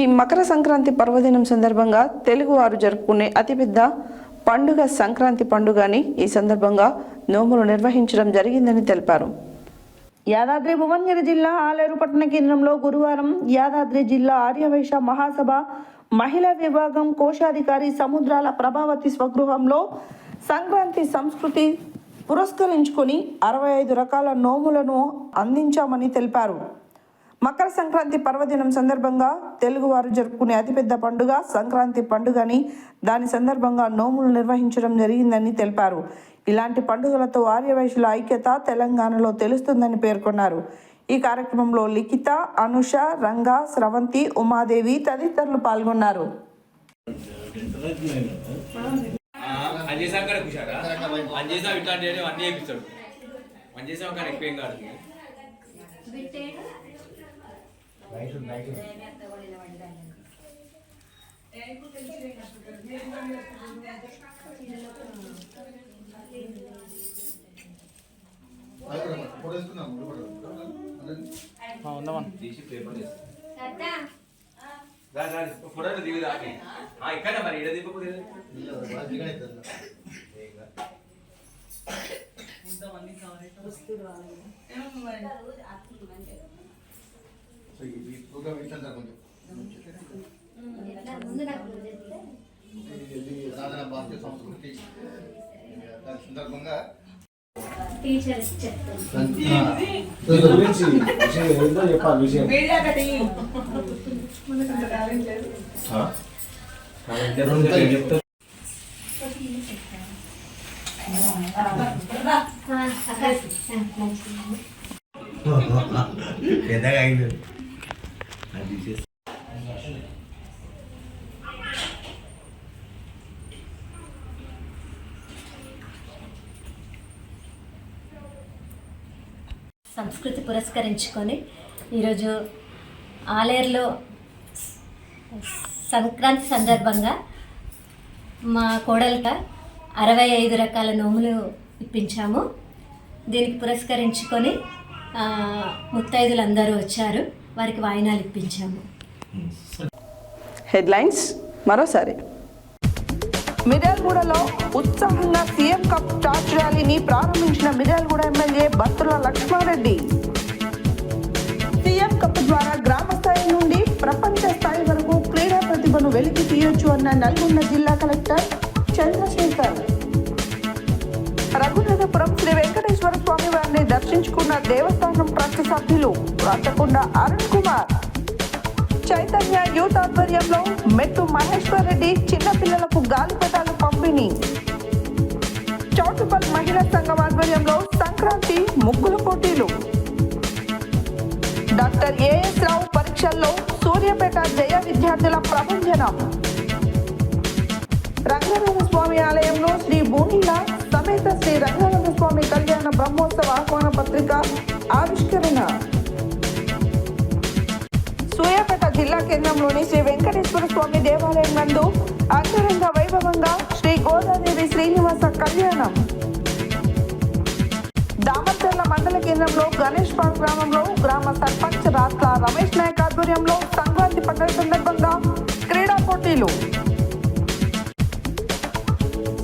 [SPEAKER 1] ఈ మకర సంక్రాంతి పర్వదినం సందర్భంగా తెలుగువారు జరుపుకునే అతిపెద్ద పండుగ సంక్రాంతి పండుగని ఈ సందర్భంగా నోములు నిర్వహించడం జరిగిందని తెలిపారు. యాదాద్రి భువనగిరి జిల్లా ఆలేరు పట్టణ కేంద్రంలో గురువారం యాదాద్రి జిల్లా ఆర్యవైశ్య మహాసభ మహిళా విభాగం కోశాధికారి సముద్రాల ప్రభావతి స్వగృహంలో సంక్రాంతి సంస్కృతి పురస్కరించుకొని 65 రకాల నోములను అందించామని తెలిపారు. మకర సంక్రాంతి పర్వదినం సందర్భంగా తెలుగువారు జరుపుకునే అతిపెద్ద పండుగ సంక్రాంతి పండుగని దాని సందర్భంగా నోములు నిర్వహించడం జరిగిందని తెలిపారు. ఇలాంటి పండుగలతో ఆర్యవైశ్యుల ఐక్యత తెలంగాణలో తెలుస్తుందని పేర్కొన్నారు. ఈ కార్యక్రమంలో లిఖిత, అనుష, రంగా, స్రవంతి, ఉమాదేవి తదితరులు పాల్గొన్నారు.
[SPEAKER 11] ఇక్కడ మరి
[SPEAKER 2] భారతీయ సంస్కృతి సందర్భంగా
[SPEAKER 11] పెద్దగా అయింది.
[SPEAKER 13] సంస్కృతి పురస్కరించుకొని ఈరోజు ఆలేరులో సంక్రాంతి సందర్భంగా మా కోడలిక 65 రకాల నోములు ఇప్పించాము. దీనికి పురస్కరించుకొని ముత్తైదులు అందరూ వచ్చారు, వారికి వాయినాలు ఇప్పించాము.
[SPEAKER 1] హెడ్లైన్స్ మరోసారి. మిర్యాలగూడలో ఉత్సాహంగా సీఎం కప్ టార్చ్ ర్యాలీని ప్రారంభించిన Miryalaguda MLA Battula Lakshmareddy. CM cup ద్వారా గ్రామ స్థాయి నుండి ప్రపంచ స్థాయి వరకు క్రీడా ప్రతిభను వెలికి తీయొచ్చు అన్న నల్గొండ జిల్లా కలెక్టర్ చంద్రశేఖర్. రఘునాథపురం శ్రీ వెంకటేశ్వర స్వామి వారిని దర్శించుకున్న దేవస్థానం ట్రస్ట్ సభ్యులు రాచకొండ అరుణ్ కుమార్. చైతన్య యూత్ ఆధ్వర్యంలో మెట్టు మహేశ్వర్ రెడ్డి చిన్నపిల్లలకు గాలిపటాలు పంపిణీ. చౌటుపల్ మహిళా సంఘం ఆధ్వర్యంలో సంక్రాంతి ముగ్గుల పోటీలు. డాక్టర్ ఏఎస్ రావు పరీక్షల్లో సూర్యాపేట జయ విద్యార్థుల ప్రభంజనం. రంగనాథ స్వామి ఆలయంలో శ్రీ భూమిల సమేత శ్రీ రంగనాథ స్వామి కళ్యాణ బ్రహ్మోత్సవ ఆహ్వాన పత్రిక ఆవిష్కరణ. సూర్యాపేట జిల్లా కేంద్రంలోని శ్రీ వెంకటేశ్వర స్వామి దేవాలయం నందు అంగరంగ వైభవంగా శ్రీ గోదాదేవి శ్రీనివాస కళ్యాణం. దామర్చర్ల మండల కేంద్రంలో గణేష్ పార్క్ గ్రామంలో గ్రామ సర్పంచ్ రాష్ట్ర రమేష్ నాయక్ ఆధ్వర్యంలో సంక్రాంతి పండుగ సందర్భంగా క్రీడా పోటీలు.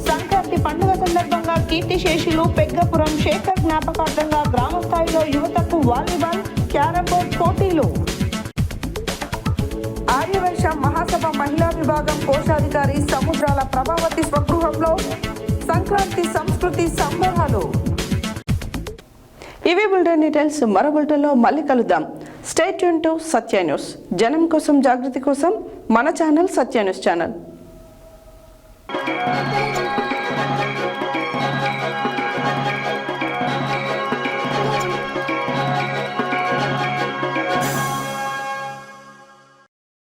[SPEAKER 1] సంక్రాంతి పండుగ సందర్భంగా కీర్తిశేషులు పెగ్గపురం శేఖర్ జ్ఞాపకార్థంగా గ్రామ స్థాయిలో యువతకు వాలీబాల్, క్యారమ్ బోర్డ్ పోటీలు. ఆర్యవైశ్య మహాసభ మహిళా విభాగం కోశాధికారి సముద్రాల ప్రభావతి స్వగృహంలో సంక్రాంతి సంస్కృతి సంబరాలు. ఇవి బులెటిన్ డీటెయిల్స్. మరో బులెటిన్లో మళ్ళీ కలుద్దాం. Stay tune to Satya news. జనం కోసం, జాగృతి కోసం మన ఛానల్ సత్య న్యూస్ ఛానల్.